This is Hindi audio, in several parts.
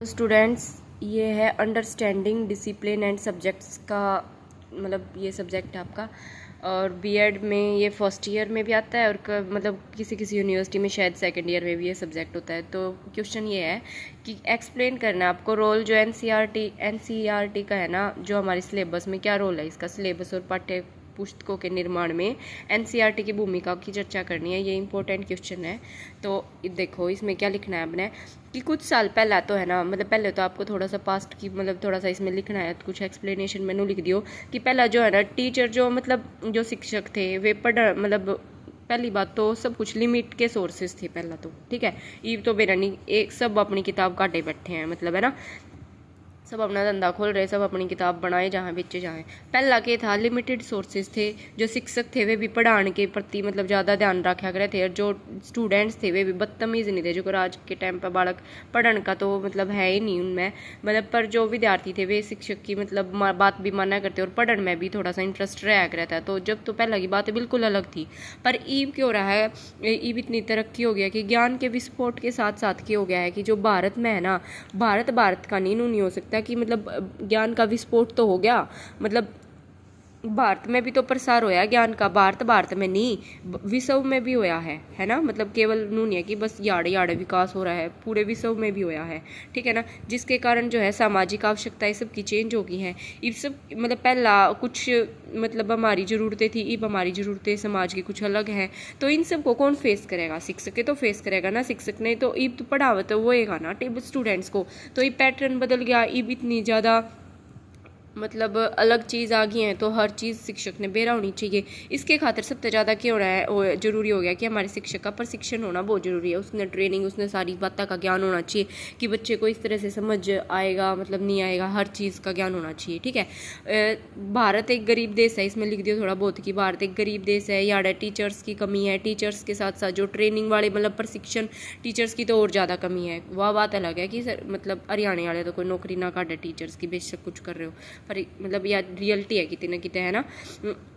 स्टूडेंट्स, ये है अंडरस्टैंडिंग डिसिप्लिन एंड सब्जेक्ट्स का, मतलब ये सब्जेक्ट है आपका। और बीएड में ये फर्स्ट ईयर में भी आता है और मतलब किसी किसी यूनिवर्सिटी में शायद सेकंड ईयर में भी ये सब्जेक्ट होता है। तो क्वेश्चन ये है कि एक्सप्लेन करना है आपको रोल जो एनसीईआरटी का है ना, जो हमारे सिलेबस में क्या रोल है इसका, सिलेबस और पाठ्य पुस्तकों के निर्माण में एनसीईआरटी की भूमिका की चर्चा करनी है। ये इंपॉर्टेंट क्वेश्चन है। तो देखो इसमें क्या लिखना है आपने कि कुछ साल पहला तो है ना, मतलब पहले तो आपको थोड़ा सा पास्ट की मतलब थोड़ा सा इसमें लिखना है, कुछ एक्सप्लेनेशन मैंने लिख दियो कि पहला जो है ना टीचर जो मतलब जो शिक्षक थे वे मतलब पहली बात तो सब कुछ लिमिट के सोर्सेज थे पहला तो, ठीक है। ये तो मेरा नहीं, एक सब अपनी किताब काटे बैठे हैं, मतलब है ना, सब अपना धंधा खोल रहे, सब अपनी किताब बनाए जहाँ बेचे जाएँ। पहला के था लिमिटेड सोर्सेज थे, जो शिक्षक थे वे भी पढ़ाने के प्रति मतलब ज़्यादा ध्यान रखा करे थे, और जो स्टूडेंट्स थे वे भी बदतमीज़ नहीं थे, जो आज के टाइम पर बालक पढ़ने का तो मतलब है ही नहीं उनमें, मतलब पर जो विद्यार्थी थे वे शिक्षक की मतलब बात भी माना करते और पढ़ने में भी थोड़ा सा इंटरेस्ट रहा करता है। तो जब तो पहला की बात बिल्कुल अलग थी। पर ईब क्यों रहा है, ईब इतनी तरक्की हो गया कि ज्ञान के विस्फोट के साथ साथ क्या हो गया है कि जो भारत में है ना, भारत का नहीं हो सकता कि मतलब ज्ञान का विस्फोट तो हो गया, मतलब भारत में भी तो प्रसार होया ज्ञान का, भारत में नहीं विश्व में भी होया है ना, मतलब केवल नहीं है कि बस याड़े विकास हो रहा है, पूरे विश्व में भी होया है, ठीक है ना। जिसके कारण जो है सामाजिक आवश्यकताएं सबकी चेंज हो गई हैं। इस सब मतलब पहला कुछ मतलब हमारी ज़रूरतें थी, अब हमारी ज़रूरतें समाज की कुछ अलग हैं। तो इन सब को कौन फेस करेगा, शिक्षक के तो फेस करेगा ना, शिक्षक ने तो अब तो पढ़ावा तो होएगा ना स्टूडेंट्स को। तो ये पैटर्न बदल गया, अब इतनी ज़्यादा मतलब अलग चीज़ आ गई है, तो हर चीज़ शिक्षक ने बेरा होनी चाहिए। इसके खातिर सबसे ज़्यादा क्या हो रहा है, वो ज़रूरी हो गया कि हमारे शिक्षक का प्रशिक्षण होना बहुत ज़रूरी है। उसने ट्रेनिंग, उसने सारी बातों का ज्ञान होना चाहिए कि बच्चे को इस तरह से समझ आएगा, मतलब नहीं आएगा, हर चीज़ का ज्ञान होना चाहिए, ठीक है। भारत एक गरीब देश है, इसमें लिख दियो थोड़ा बहुत कि भारत एक गरीब देश है, यहाँ टीचर्स की कमी है, टीचर्स के साथ साथ जो ट्रेनिंग वाले मतलब प्रशिक्षण टीचर्स की तो और ज़्यादा कमी है। वह बात अलग है कि सर मतलब हरियाणा वाले तो कोई नौकरी ना काटे टीचर्स की, बेशक कुछ कर रहे हो, पर मतलब यह रियलिटी है कितने कितने, है ना।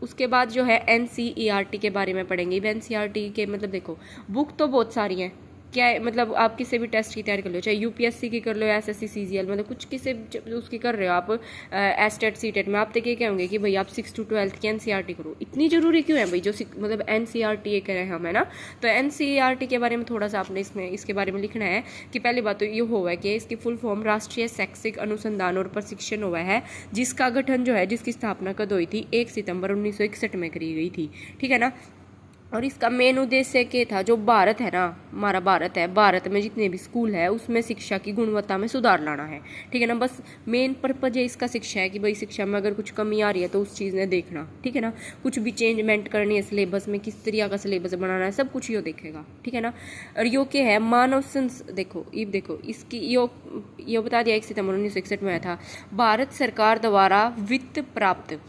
उसके बाद जो है एनसीईआरटी के बारे में पढ़ेंगे। एनसीईआरटी के मतलब देखो बुक तो बहुत सारी हैं, क्या है मतलब आप किसी भी टेस्ट की तैयारी कर लो, चाहे यूपीएससी की कर लो या एसएससी सीजीएल, मतलब कुछ किसी उसकी कर रहे हो आप, एस्टेट सीटेट में, आप तो ये कहोगे कि भाई आप 6 to 12 की एनसीईआरटी करो। इतनी ज़रूरी क्यों है भाई, जो मतलब एनसीईआरटी ये करें हम, है ना। तो एनसीईआरटी के बारे में थोड़ा सा आपने इसमें इसके बारे में लिखना है कि पहली बात तो ये हुआ है कि इसकी फुल फॉर्म राष्ट्रीय शैक्षिक अनुसंधान और प्रशिक्षण हुआ है, जिसका गठन जो है, जिसकी स्थापना कब हुई थी, 1 सितंबर 1961 में करी गई थी, ठीक है ना। और इसका मेन उद्देश्य क्या था, जो भारत है ना, हमारा भारत है, भारत में जितने भी स्कूल है उसमें शिक्षा की गुणवत्ता में सुधार लाना है, ठीक है ना। बस मेन पर्पज है इसका शिक्षा है कि भाई शिक्षा में अगर कुछ कमी आ रही है तो उस चीज़ ने देखना, ठीक है ना। कुछ भी चेंजमेंट करनी है सिलेबस में, किस तरह का सिलेबस बनाना है, सब कुछ यो देखेगा, ठीक है ना। और यो क्या है, मानव देखो ये देखो इसकी यो बता दिया 1 सितंबर 1961 में आया था। भारत सरकार द्वारा वित्त प्राप्त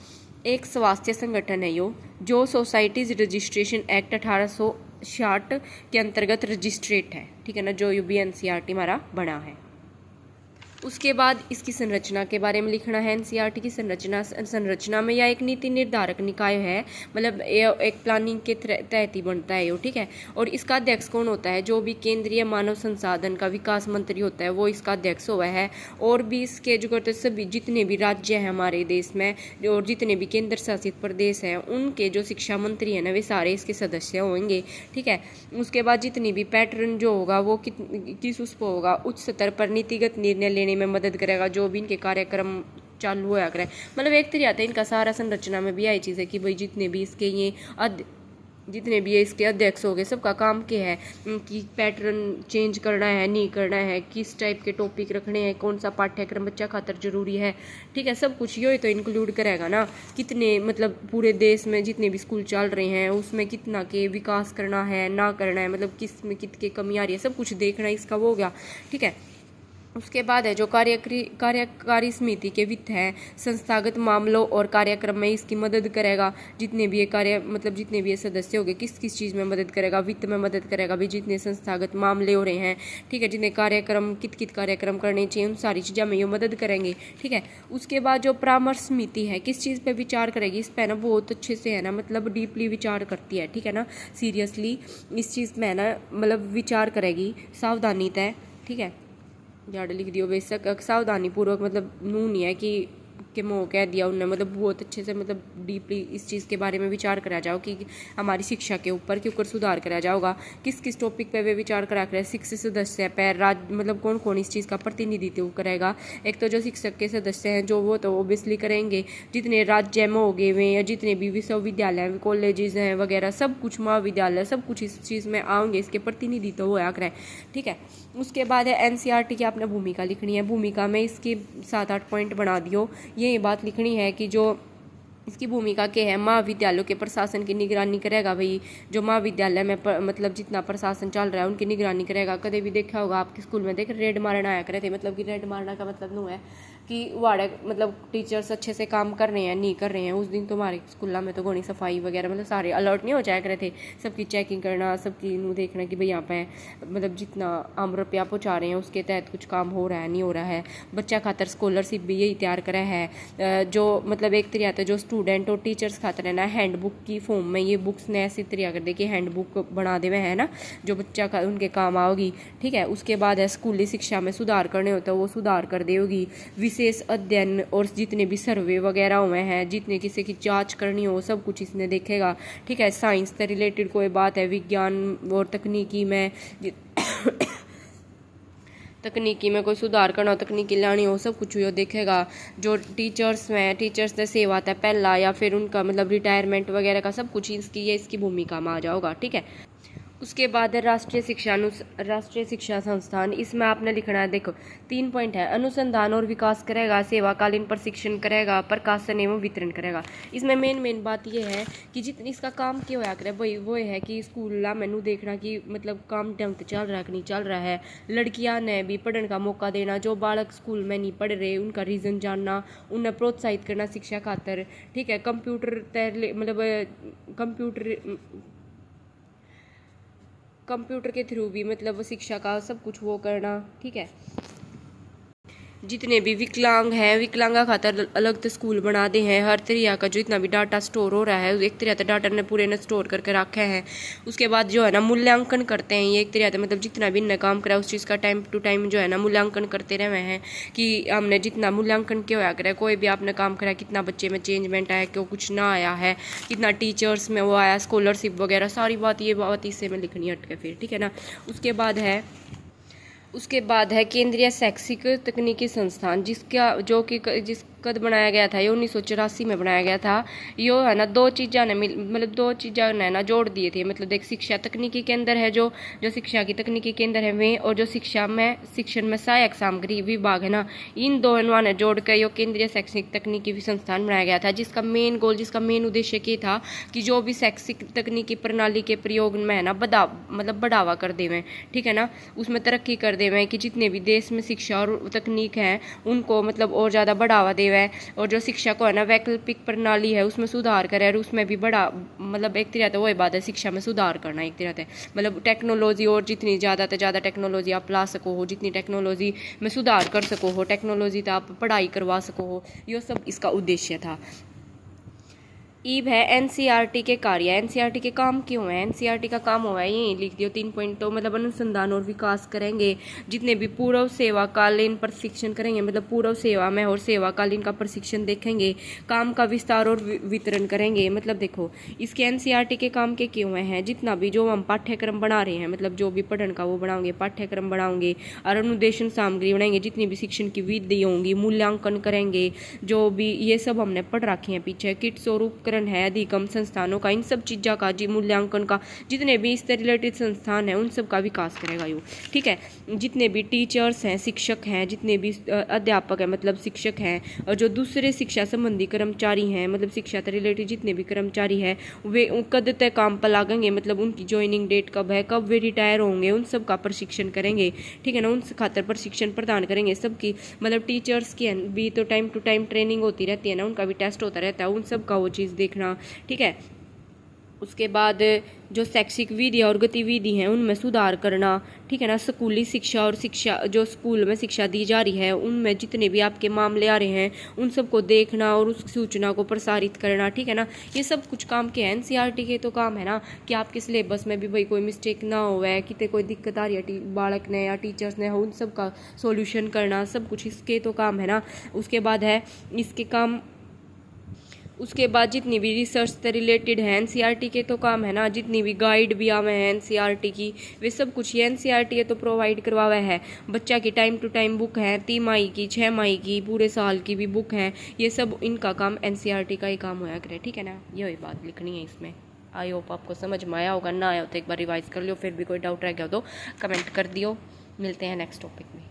एक स्वास्थ्य संगठन है यो, जो सोसाइटीज रजिस्ट्रेशन एक्ट 1860 के अंतर्गत रजिस्ट्रेट है, ठीक है ना, जो यूबीएनसीईआरटी हमारा बना है। उसके बाद इसकी संरचना के बारे में लिखना है। एनसीईआरटी की संरचना में यह एक नीति निर्धारक निकाय है, मतलब एक प्लानिंग के तहत ही बनता है ये, ठीक है। और इसका अध्यक्ष कौन होता है, जो भी केंद्रीय मानव संसाधन का विकास मंत्री होता है वो इसका अध्यक्ष हुआ है। और भी इसके जो करते सभी जितने भी राज्य हैं हमारे देश में और जितने भी केंद्र शासित प्रदेश हैं, उनके जो शिक्षा मंत्री हैं ना वे सारे इसके सदस्य होंगे, ठीक है। उसके बाद जितनी भी पैटर्न जो होगा वो किस उस पर होगा, उच्च स्तर पर नीतिगत निर्णय लेने में मदद करेगा, जो भी इनके कार्यक्रम चालू होया करे। मतलब एक तरीका आता है इनका सारा संरचना में भी यही चीज़ है कि भाई जितने भी इसके इसके अध्यक्ष हो गए, सबका काम क्या है कि पैटर्न चेंज करना है, नहीं करना है, किस टाइप के टॉपिक रखने हैं, कौन सा पाठ्यक्रम बच्चा खातर जरूरी है, ठीक है। सब कुछ ये तो इंक्लूड करेगा ना, कितने मतलब पूरे देश में जितने भी स्कूल चल रहे हैं उसमें कितना के विकास करना है ना करना है, मतलब किस में कितनी कमी आ रही है, सब कुछ देखना इसका वो हो गया, ठीक है। उसके बाद है जो कार्यकारी समिति के वित्त हैं, संस्थागत मामलों और कार्यक्रम में इसकी मदद करेगा। जितने भी ये मतलब जितने भी ये सदस्य हो गए किस किस चीज़ में मदद करेगा, वित्त में मदद करेगा भी, जितने संस्थागत मामले हो रहे हैं, ठीक है, जितने कार्यक्रम कित कार्यक्रम करने चाहिए उन सारी चीज़ों में ये मदद करेंगे, ठीक है। उसके बाद जो परामर्श समिति है किस चीज़ पर विचार करेगी, इस पर ना बहुत अच्छे से है ना, मतलब डीपली विचार करती है, ठीक है ना, सीरियसली इस चीज़ में है ना मतलब विचार करेगी, सावधानी तय, ठीक है। यार्ड लिख दियो बेशक सावधानी पूर्वक, मतलब नू नहीं है कि मोह कह दिया उनने, मतलब बहुत अच्छे से मतलब डीपली इस चीज़ के बारे में विचार करा जाओ कि हमारी शिक्षा के ऊपर सुधार करा जाओगा। किस किस टॉपिक पे वे विचार करा करे, शिक्षक सदस्य पे मतलब कौन कौन इस चीज़ का प्रतिनिधित्व करेगा। एक तो जो शिक्षक के सदस्य हैं जो वो तो ओबियसली करेंगे, जितने राज्य में हो गए हुए या जितने भी विश्वविद्यालय कॉलेजेस हैं वगैरह सब कुछ, महाविद्यालय सब कुछ इस चीज़ में आएंगे, इसके प्रतिनिधित्व होया करें। ठीक है, उसके बाद है एनसीईआरटी की आपने भूमिका लिखनी है। भूमिका में इसकी 7-8 पॉइंट बना दियो। ये बात लिखनी है कि जो इसकी भूमिका क्या है, महाविद्यालयों के प्रशासन की निगरानी करेगा। भाई जो महाविद्यालय में मतलब जितना प्रशासन चल रहा है उनकी निगरानी करेगा। कभी भी देखा होगा आपके स्कूल में देख रेड मारना आया करे थे, मतलब कि रेड मारना का मतलब नू है कि वाड़े मतलब टीचर्स अच्छे से काम कर रहे हैं नहीं कर रहे हैं। उस दिन तो हमारे स्कूल में तो घोड़ी सफाई वगैरह मतलब सारे अलर्ट नहीं हो जाया करे थे, सबकी चेकिंग करना, सबकी नू देखना कि भाई यहाँ पे मतलब जितना हम रुपया पहुँचा रहे हैं उसके तहत कुछ काम हो रहा है नहीं हो रहा है। बच्चा खातर स्कॉलरशिप भी यही तैयार करा है, जो मतलब एक तरीका जो स्टूडेंट और टीचर्स खातर है ना, हैंडबुक की फॉर्म में ये बुक्स ने ऐसी तैयार कर दे कि हैंडबुक बना दे हुए है ना, जो बच्चा का उनके काम आओगी। ठीक है, उसके बाद है स्कूली शिक्षा में सुधार करने होता है वो सुधार कर देगी। विशेष अध्ययन और जितने भी सर्वे वगैरह हुए हैं, जितने किसी की जांच करनी हो सब कुछ इसने देखेगा। ठीक है, साइंस से रिलेटेड कोई बात है, विज्ञान और तकनीकी में तकनीकी में कोई सुधार करना हो, तकनीकी लानी हो, सब कुछ वो देखेगा। जो टीचर्स में टीचर्स ने सेवा आता है पहला या फिर उनका मतलब रिटायरमेंट वगैरह का सब कुछ इसकी भूमिका में आ जाओगा। ठीक है, उसके बाद है राष्ट्रीय शिक्षा संस्थान। इसमें आपने लिखना है, देखो 3 पॉइंट है। अनुसंधान और विकास करेगा, सेवाकालीन प्रशिक्षण करेगा, प्रकाशन एवं वितरण करेगा। इसमें मेन बात यह है कि जितनी इसका काम क्यों होया करे भाई वो है कि स्कूल मैनू देखना कि मतलब काम ढंग से चल रहा है कि नहीं चल रहा है। लड़कियां ने भी पढ़ने का मौका देना, जो बालक स्कूल में नहीं पढ़ रहे उनका रीज़न जानना, उन्हें प्रोत्साहित करना शिक्षा खातर। ठीक है, कंप्यूटर के थ्रू भी मतलब शिक्षा का सब कुछ वो करना। ठीक है, जितने भी विकलांग हैं विकलांगा खातर अलग से स्कूल बना दे हैं। हर तरीका का जो इतना भी डाटा स्टोर हो रहा है एक तरह से डाटा ने पूरे ने स्टोर करके रखे हैं। उसके बाद जो है ना मूल्यांकन करते हैं, ये एक तरह से मतलब जितना भी इनने काम करा उस चीज़ का टाइम टू टाइम जो है ना मूल्यांकन करते रहे हैं कि हमने जितना मूल्यांकन क्यों होया करे, कोई भी आपने काम करा कितना बच्चे में चेंजमेंट आया, क्यों कुछ ना आया है, कितना टीचर्स में वो आया, स्कॉलरशिप वगैरह सारी बात ये बात इससे में लिखनी हट के फिर। ठीक है ना, उसके बाद है केंद्रीय शैक्षिक तकनीकी संस्थान, जिस कद बनाया गया था ये 1984 में बनाया गया था। यो है ना दो चीज़ें ने ना जोड़ दिए थे, मतलब देख शिक्षा तकनीकी केंद्र है जो शिक्षा की तकनीकी केंद्र है वे, और जो शिक्षण में सहायक सामग्री विभाग है ना, इन दोनों ने जोड़ कर यो केंद्रीय शैक्षिक तकनीकी संस्थान बनाया गया था। जिसका मेन उद्देश्य ये था कि जो भी शैक्षिक तकनीकी प्रणाली के प्रयोग में है ना बढ़ावा कर देवें। ठीक है ना, उसमें तरक्की कर देवें कि जितने भी देश में शिक्षा और तकनीक है उनको मतलब और ज़्यादा बढ़ावा देवे, और जो शिक्षा को है ना वैकल्पिक प्रणाली है उसमें सुधार करे, और उसमें भी बड़ा मतलब एक तरह से वही बात है शिक्षा में सुधार करना। एक तरह से मतलब टेक्नोलॉजी और जितनी ज़्यादा से ज़्यादा टेक्नोलॉजी आप ला सको हो, जितनी टेक्नोलॉजी में सुधार कर सको हो, टेक्नोलॉजी तो आप पढ़ाई करवा सको हो, ये सब इसका उद्देश्य था। ईब है एनसीईआरटी के कार्य। एनसीईआरटी के काम क्यों है, एनसीईआरटी का काम हुआ है यही लिख दियो 3 पॉइंट। तो मतलब अनुसंधान और विकास करेंगे, जितने भी पूर्व सेवाकालीन प्रशिक्षण करेंगे, मतलब पूर्व सेवा में और सेवाकालीन का प्रशिक्षण देखेंगे, काम का विस्तार और वितरण करेंगे। मतलब देखो इसके एनसीईआरटी के काम के क्यों हैं, जितना भी जो हम पाठ्यक्रम बना रहे हैं, मतलब जो भी पढ़ने का वो बनाओगे, पाठ्यक्रम बनाओगे और अनुदेशन सामग्री बनाएंगे, जितनी भी शिक्षण की विधि होंगी, मूल्यांकन करेंगे, जो भी ये सब हमने पढ़ रखे हैं पीछे, किट्स और उपकरण है अधिगम संस्थानों का, इन सब चीज़ों का जी मूल्यांकन का, जितने भी इससे रिलेटेड संस्थान हैं उन सब का विकास करेगा यो। ठीक है, जितने भी टीचर्स हैं, शिक्षक हैं, जितने भी अध्यापक हैं मतलब शिक्षक हैं, और जो दूसरे शिक्षा संबंधी कर्मचारी हैं, मतलब शिक्षा से रिलेटेड जितने भी कर्मचारी हैं वे कद तक काम पर लागेंगे, मतलब उनकी ज्वाइनिंग डेट कब है, कब वे रिटायर होंगे, उन सब का प्रशिक्षण करेंगे। ठीक है ना, उन खातर प्रशिक्षण प्रदान करेंगे सबकी, मतलब टीचर्स की भी तो टाइम टू टाइम ट्रेनिंग होती रहती है ना, उनका भी टेस्ट होता रहता है, उन सब का वो चीज़ देखना। ठीक है, उसके बाद जो शैक्षिक विधि और गतिविधि हैं उनमें सुधार करना, ठीक है ना। स्कूली शिक्षा और शिक्षा जो स्कूल में शिक्षा दी जा रही है उनमें जितने भी आपके मामले आ रहे हैं उन सबको देखना और उस सूचना को प्रसारित करना, ठीक है ना। ये सब कुछ काम के हैं एनसीईआरटी के तो काम है ना, कि आपके सिलेबस में भी भाई कोई मिस्टेक ना होवे, कितने कोई दिक्कत आ रही है बालक ने या टीचर्स ने, उन सब का सोल्यूशन करना, सब कुछ इसके तो काम है ना। उसके बाद है इसके काम, उसके बाद जितनी भी रिसर्च से रिलेटेड है एनसीईआरटी के तो काम है ना, जितनी भी गाइड भी आवे हैं एनसीईआरटी की वे सब कुछ ये एनसीईआरटी तो प्रोवाइड करवावा है। बच्चा की टाइम टू टाइम बुक है, 3 माही की, 6 माही की, पूरे साल की भी बुक है, ये सब इनका काम एनसीईआरटी का ही काम होया करे, ठीक है ना। यही बात लिखनी है इसमें। आई होप आपको समझ में आया होगा, ना आया हो तो एक बार रिवाइज कर लियो, फिर भी कोई डाउट रह गया हो तो कमेंट कर दियो। मिलते हैं नेक्स्ट टॉपिक में।